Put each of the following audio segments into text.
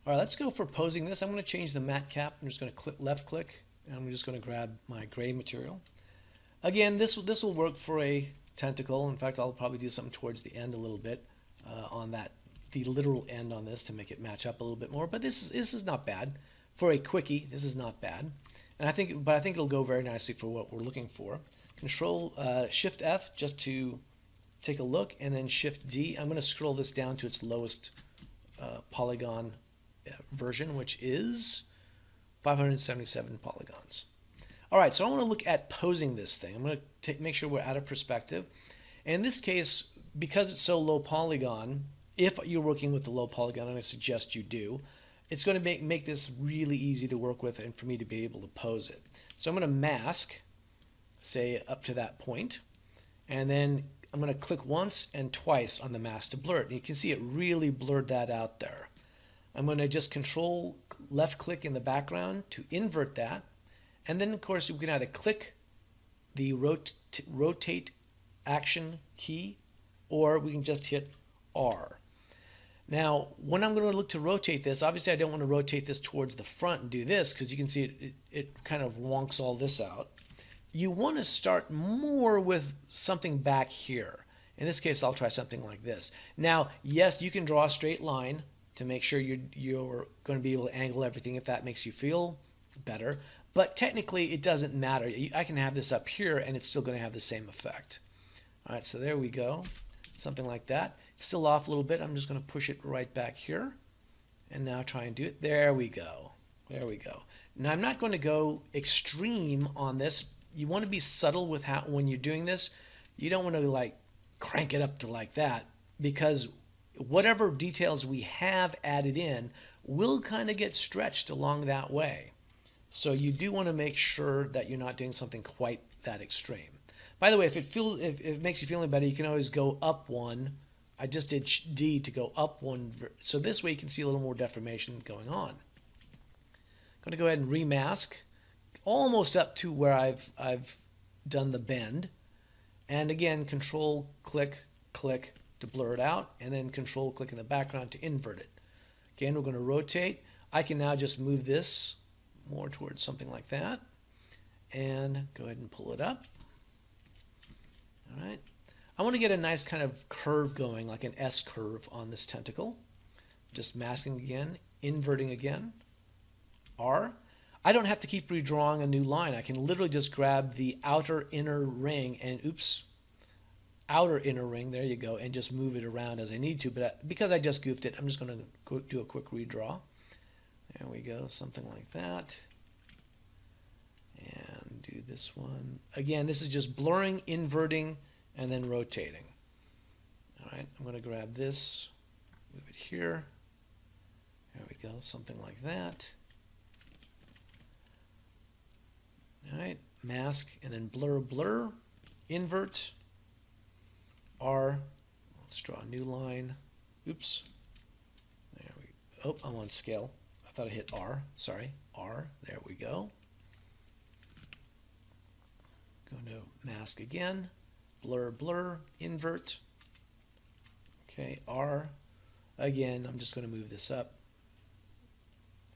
All right, let's go for posing this. I'm going to change the matte cap. I'm just going to left click, and I'm just going to grab my gray material. Again, this will work for a tentacle. In fact, I'll probably do something towards the end a little bit on the literal end on this to make it match up a little bit more. But this is not bad for a quickie. This is not bad, and I think it'll go very nicely for what we're looking for. Control Shift F just to take a look, and then Shift D. I'm going to scroll this down to its lowest polygon version, which is 577 polygons. All right, so I want to look at posing this thing. I'm going to make sure we're out of perspective. And in this case, because it's so low polygon, if you're working with the low polygon, and I suggest you do, it's going to make this really easy to work with and for me to be able to pose it. So I'm going to mask, say up to that point, and then I'm going to click once and twice on the mask to blur it. And you can see it really blurred that out there. I'm going to just control left click in the background to invert that. And then, of course, you can either click the rotate action key, or we can just hit R. Now, when I'm going to look to rotate this, obviously I don't want to rotate this towards the front and do this because you can see it kind of wonks all this out. You want to start more with something back here. In this case, I'll try something like this. Now, yes, you can draw a straight line to make sure you're going to be able to angle everything if that makes you feel better. But technically, it doesn't matter. I can have this up here, and it's still going to have the same effect. All right, so there we go. Something like that. It's still off a little bit. I'm just going to push it right back here. And now try and do it. There we go. There we go. Now, I'm not going to go extreme on this. You want to be subtle with when you're doing this. You don't want to like crank it up to like that, because whatever details we have added in will kind of get stretched along that way. So you do want to make sure that you're not doing something quite that extreme. By the way, if it makes you feel any better, you can always go up one. I just did D to go up one, so this way you can see a little more deformation going on. I'm going to go ahead and remask almost up to where I've done the bend, and again control click to blur it out, and then control click in the background to invert it. Again, we're going to rotate. I can now just move this more towards something like that, and go ahead and pull it up. All right. I want to get a nice kind of curve going, like an S curve on this tentacle. Just masking again, inverting again, R. I don't have to keep redrawing a new line. I can literally just grab the outer inner ring and outer inner ring, there you go, and just move it around as I need to. But because I just goofed it, I'm just going to do a quick redraw. There we go, something like that. And do this one. Again, this is just blurring, inverting, and then rotating. All right, I'm going to grab this, move it here. There we go, something like that. All right, mask, and then blur, invert, R. Let's draw a new line. Oops. There we go. Oh, I'm on scale. I thought I hit R. Sorry, R. There we go. Going to mask again. Blur, invert. Okay, R. Again, I'm just going to move this up.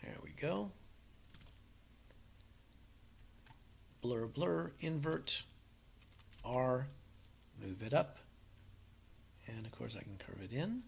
There we go. Blur, invert. R. Move it up. And of course I can curve it in.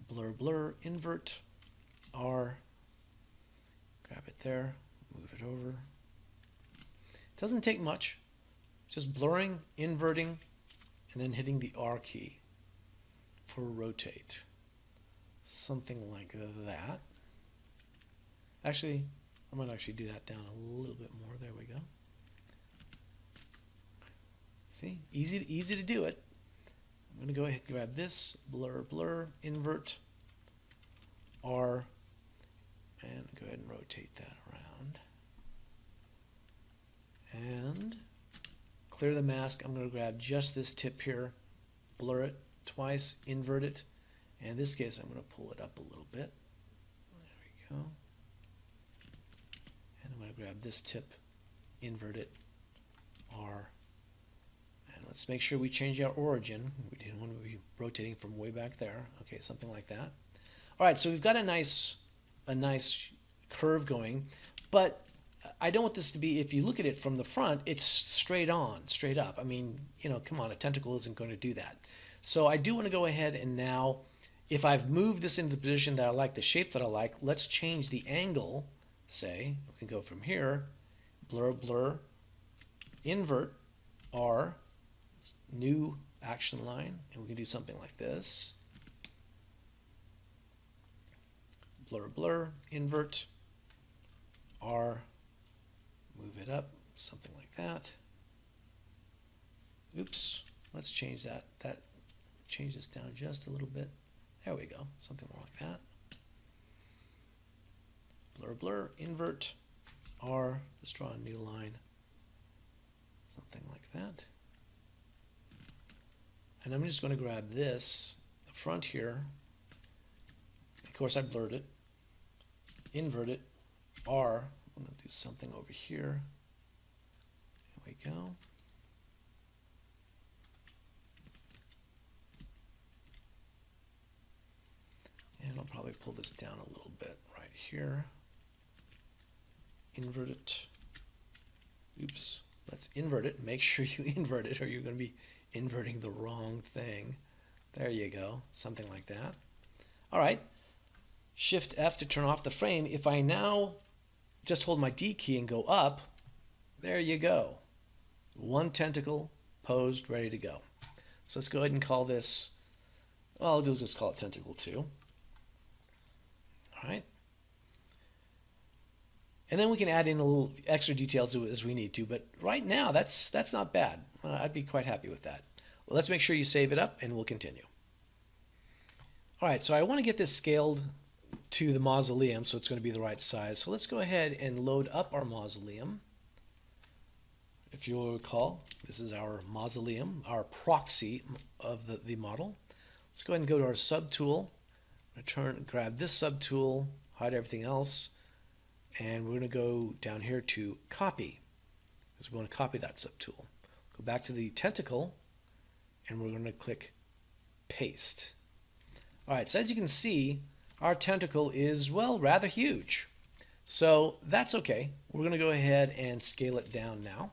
Blur, invert. R. Grab it there. Move it over. It doesn't take much. Just blurring, inverting, and then hitting the R key for rotate. Something like that. Actually, I'm going to actually do that down a little bit more. There we go. See, easy to do it. I'm going to go ahead and grab this, blur, invert, R, and go ahead and rotate that around. And clear the mask. I'm going to grab just this tip here, blur it twice, invert it, and in this case I'm going to pull it up a little bit. There we go. And I'm going to grab this tip, invert it, R, and let's make sure we change our origin. We didn't want to be rotating from way back there. Okay, something like that. All right, so we've got a nice curve going, but I don't want this to be, if you look at it from the front, it's straight on, straight up. I mean, come on, a tentacle isn't going to do that. So I do want to go ahead and now, if I've moved this into the position that I like, the shape that I like, let's change the angle. Say, we can go from here, blur, blur, invert, R, new action line, and we can do something like this. Blur, blur, invert, R, move it up, something like that. Oops, let's change that. Change this down just a little bit. There we go, something more like that. Blur, blur, invert, R, just draw a new line, something like that. And I'm just going to grab this, the front here. Of course, I blurred it. Invert it, R. I'm going to do something over here. There we go. And I'll probably pull this down a little bit right here. Invert it. Oops. Let's invert it. Make sure you invert it or you're going to be inverting the wrong thing. There you go. Something like that. All right. Shift F to turn off the frame. If I now just hold my D key and go up, there you go. One tentacle posed, ready to go. So let's go ahead and call this, well, we'll just call it tentacle 2. All right. And then we can add in a little extra details as we need to, but right now that's not bad. I'd be quite happy with that. Well, let's make sure you save it up and we'll continue. All right, so I want to get this scaled to the mausoleum, so it's going to be the right size. So let's go ahead and load up our mausoleum. If you'll recall, this is our mausoleum, our proxy of the model. Let's go ahead and go to our subtool. Grab this subtool, hide everything else, and we're going to go down here to copy, because we want to copy that subtool. Go back to the tentacle, and we're going to click paste. All right, so as you can see, our tentacle is, well, rather huge. So that's okay. We're going to go ahead and scale it down now.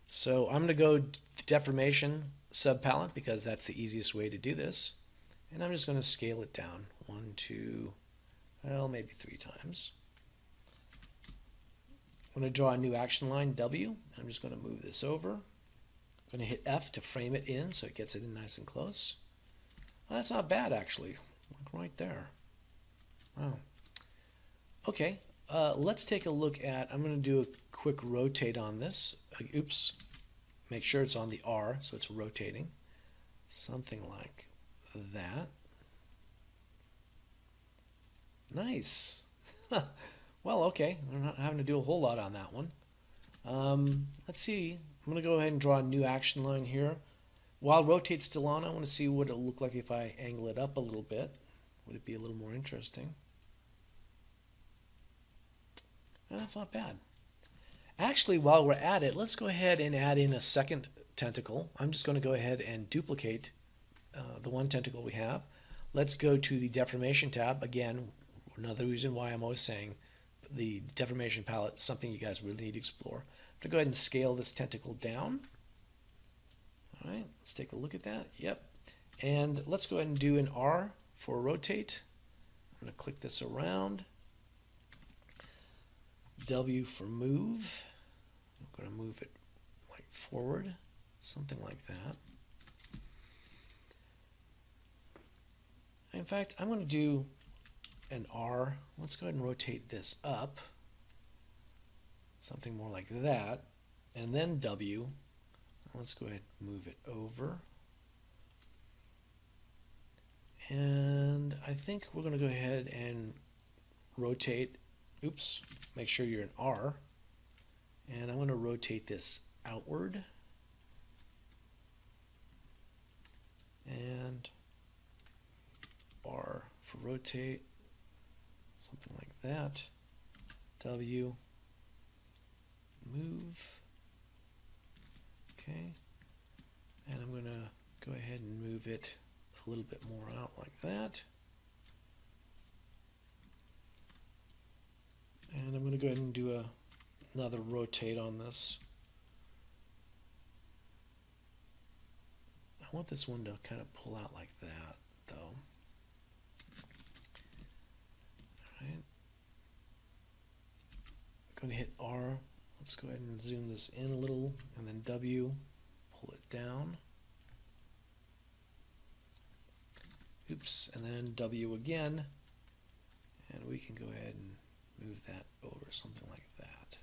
So I'm going to go to deformation subpalette because that's the easiest way to do this. And I'm just going to scale it down 1, 2, well, maybe 3 times. I'm going to draw a new action line, W. I'm just going to move this over. I'm going to hit F to frame it in so it gets it in nice and close. Well, that's not bad, actually. Look right there. Wow. Okay, let's take a look at, I'm going to do a quick rotate on this. Oops. Make sure it's on the R so it's rotating. Something like that. Nice. Well, okay. I'm not having to do a whole lot on that one. Let's see. I'm going to go ahead and draw a new action line here. While rotate's still on, I want to see what it'll look like if I angle it up a little bit. Would it be a little more interesting? That's not bad. Actually, while we're at it, let's go ahead and add in a second tentacle. I'm just going to go ahead and duplicate the one tentacle we have. Let's go to the deformation tab. Again, another reason why I'm always saying the deformation palette is something you guys really need to explore. I'm going to go ahead and scale this tentacle down. All right, let's take a look at that. Yep. And let's go ahead and do an R for rotate. I'm going to click this around. W for move. I'm going to move it like forward, something like that. In fact, I'm going to do an R. Let's go ahead and rotate this up, something more like that, and then W. Let's go ahead and move it over. And I think we're going to go ahead and rotate. Oops, make sure you're in R. And I'm going to rotate this outward. And R for rotate, something like that. W, move. Okay. And I'm going to go ahead and move it a little bit more out like that. And I'm going to go ahead and do another rotate on this. I want this one to kind of pull out like that, though. All right. I'm going to hit R. Let's go ahead and zoom this in a little, and then W, pull it down. Oops, and then W again, and we can go ahead and move that over, something like that.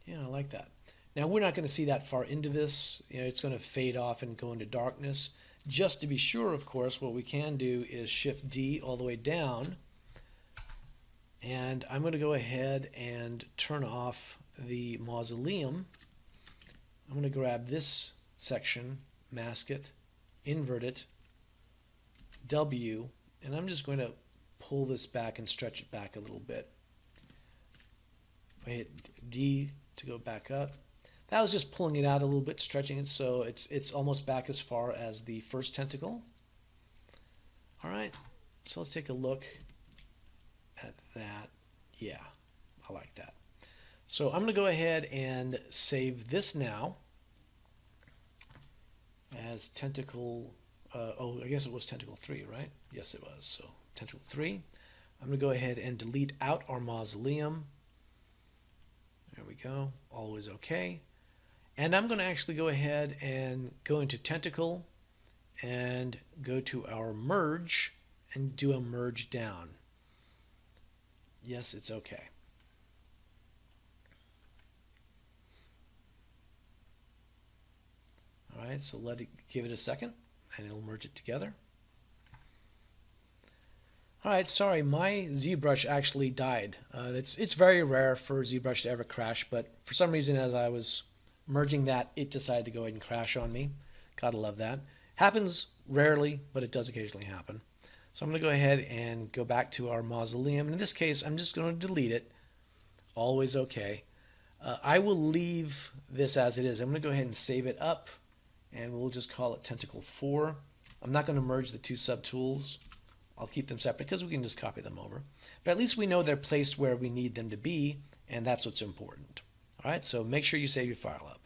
Yeah, I like that. Now we're not going to see that far into this. You know, it's going to fade off and go into darkness. Just to be sure, of course, what we can do is Shift D all the way down. And I'm going to go ahead and turn off the mausoleum. I'm going to grab this section, mask it, invert it, W, and I'm just going to pull this back and stretch it back a little bit. I hit D to go back up. That was just pulling it out a little bit, stretching it, so it's almost back as far as the first tentacle. All right, so let's take a look at that. Yeah, I like that. So I'm going to go ahead and save this now as tentacle, oh, I guess it was tentacle 3, right? Yes, it was. So tentacle 3. I'm going to go ahead and delete out our mausoleum. There we go. Always okay. And I'm going to actually go ahead and go into tentacle and go to our merge and do a merge down. Yes, it's okay. All right, so give it a second and it'll merge it together. All right, sorry, my ZBrush actually died. It's very rare for ZBrush to ever crash, but for some reason as I was merging that, it decided to go ahead and crash on me. Gotta love that. Happens rarely, but it does occasionally happen. So I'm going to go ahead and go back to our mausoleum. In this case, I'm just going to delete it. Always okay. I will leave this as it is. I'm going to go ahead and save it up, and we'll just call it Tentacle 4. I'm not going to merge the two subtools. I'll keep them separate because we can just copy them over. But at least we know they're placed where we need them to be, and that's what's important. All right, so make sure you save your file up.